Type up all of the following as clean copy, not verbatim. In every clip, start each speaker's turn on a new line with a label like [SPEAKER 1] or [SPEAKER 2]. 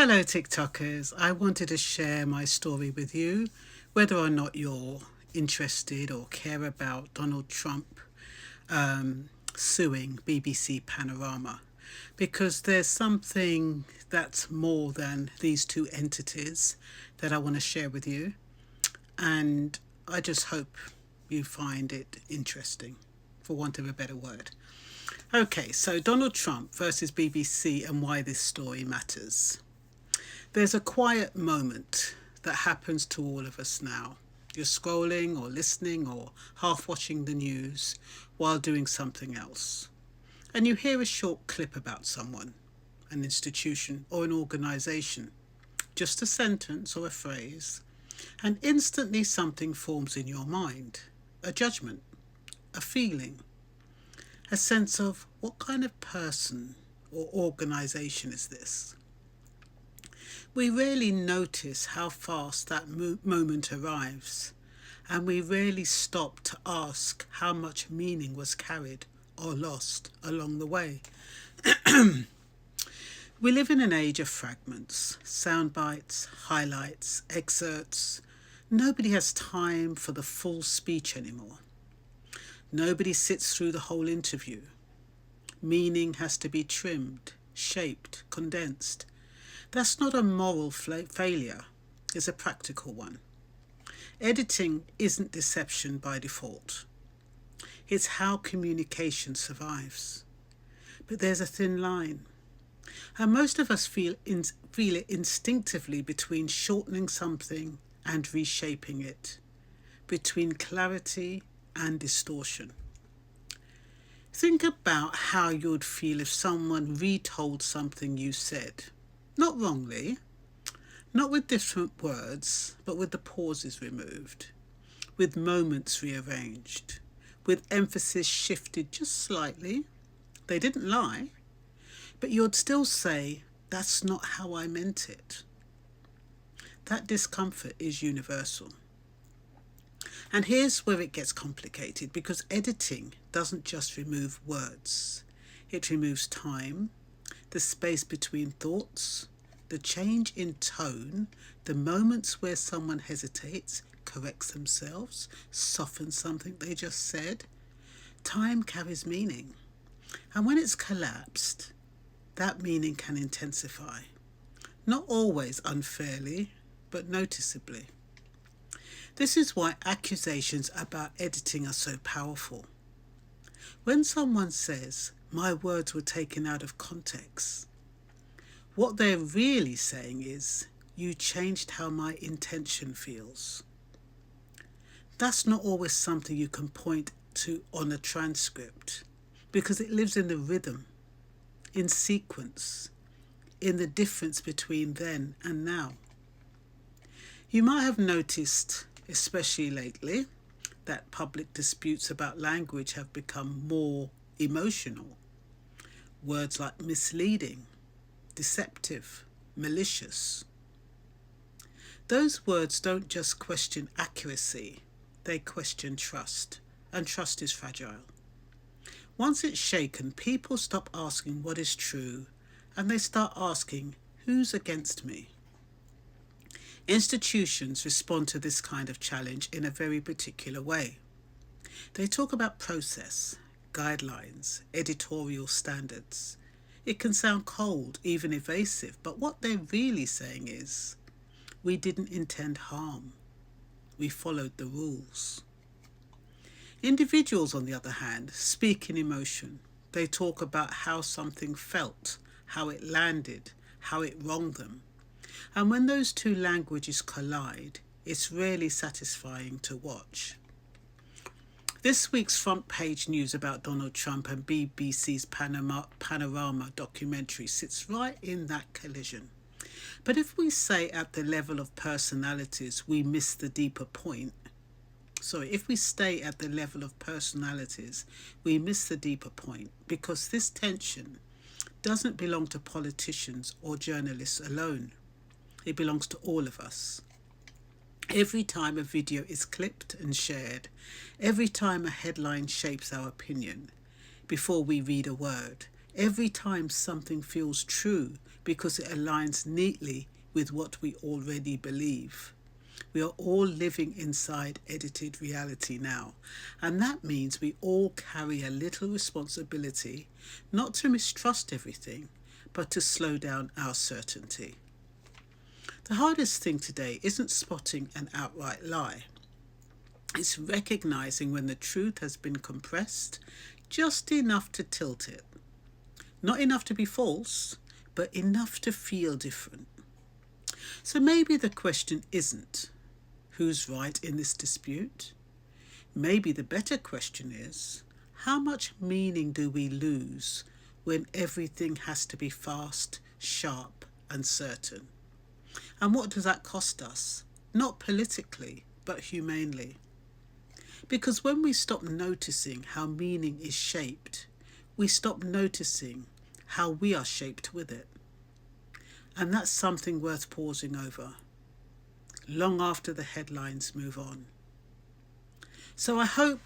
[SPEAKER 1] Hello, TikTokers. I wanted to share my story with you, whether or not you're interested or care about Donald Trump suing BBC Panorama, because there's something that's more than these two entities that I want to share with you, and I just hope you find it interesting, for want of a better word. Okay, so Donald Trump versus BBC and why this story matters. There's a quiet moment that happens to all of us now. You're scrolling or listening or half watching the news while doing something else. And you hear a short clip about someone, an institution or an organisation, just a sentence or a phrase, and instantly something forms in your mind. A judgment, a feeling, a sense of what kind of person or organisation is this? We rarely notice how fast that moment arrives, and we rarely stop to ask how much meaning was carried or lost along the way. We live in an age of fragments, soundbites, highlights, excerpts. Nobody has time for the full speech anymore. Nobody sits through the whole interview. Meaning has to be trimmed, shaped, condensed. That's not a moral failure, it's a practical one. Editing isn't deception by default. It's how communication survives. But there's a thin line. And most of us feel it instinctively between shortening something and reshaping it, between clarity and distortion. Think about how you'd feel if someone retold something you said. Not wrongly, not with different words, but with the pauses removed, with moments rearranged, with emphasis shifted just slightly. They didn't lie, but you'd still say, "That's not how I meant it." That discomfort is universal. And here's where it gets complicated, because editing doesn't just remove words. It removes time, the space between thoughts, the change in tone, the moments where someone hesitates, corrects themselves, softens something they just said. Time carries meaning. And when it's collapsed, that meaning can intensify. Not always unfairly, but noticeably. This is why accusations about editing are so powerful. When someone says, "My words were taken out of context," what they're really saying is, "You changed how my intention feels." That's not always something you can point to on a transcript, because it lives in the rhythm, in sequence, in the difference between then and now. You might have noticed, especially lately, that public disputes about language have become more emotional. Words like misleading, deceptive, malicious. Those words don't just question accuracy, they question trust, and trust is fragile. Once it's shaken, people stop asking what is true, and they start asking, who's against me? Institutions respond to this kind of challenge in a very particular way. They talk about process, guidelines, editorial standards. It can sound cold, even evasive, but what they're really saying is, we didn't intend harm. We followed the rules. Individuals, on the other hand, speak in emotion. They talk about how something felt, how it landed, how it wronged them. And when those two languages collide, it's rarely satisfying to watch. This week's front page news about Donald Trump and BBC's Panorama documentary sits right in that collision. But if we say at the level of personalities we miss the deeper point, if we stay at the level of personalities, we miss the deeper point, because this tension doesn't belong to politicians or journalists alone. It belongs to all of us. Every time a video is clipped and shared, every time a headline shapes our opinion before we read a word, every time something feels true because it aligns neatly with what we already believe. We are all living inside edited reality now, and that means we all carry a little responsibility not to mistrust everything, but to slow down our certainty. The hardest thing today isn't spotting an outright lie. It's recognizing when the truth has been compressed just enough to tilt it. Not enough to be false, but enough to feel different. So maybe the question isn't, who's right in this dispute? Maybe the better question is, how much meaning do we lose when everything has to be fast, sharp, and certain? And what does that cost us? Not politically, but humanely. Because when we stop noticing how meaning is shaped, we stop noticing how we are shaped with it. And that's something worth pausing over, long after the headlines move on. So I hope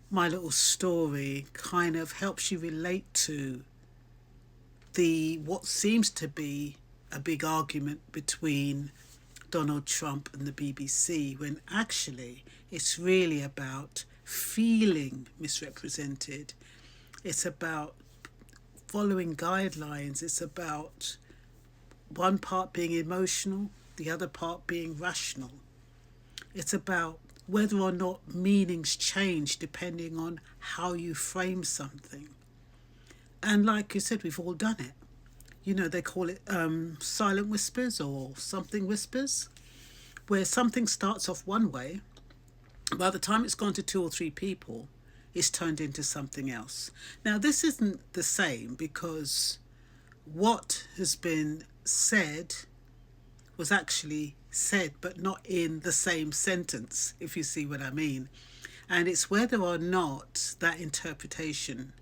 [SPEAKER 1] my little story kind of helps you relate to what seems to be a big argument between Donald Trump and the BBC, when actually it's really about feeling misrepresented. It's about following guidelines. It's about one part being emotional, the other part being rational. It's about whether or not meanings change depending on how you frame something. And like you said, we've all done it. You know, they call it silent whispers or something whispers, where something starts off one way. By the time it's gone to 2 or 3 people, it's turned into something else. Now, this isn't the same, because what has been said was actually said, but not in the same sentence, if you see what I mean. And it's whether or not that interpretation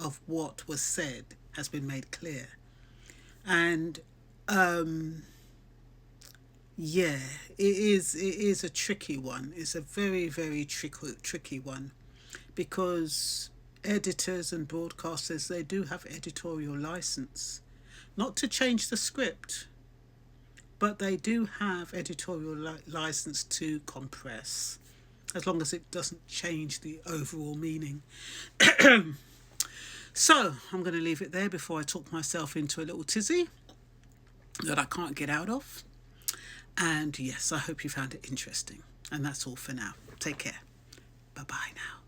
[SPEAKER 1] of what was said has been made clear. And yeah, it is a tricky one. It's a very, very tricky one, because editors and broadcasters, they do have editorial license, not to change the script, but they do have editorial license to compress, as long as it doesn't change the overall meaning. So I'm going to leave it there before I talk myself into a little tizzy that I can't get out of. And yes, I hope you found it interesting. And that's all for now. Take care. Bye-bye now.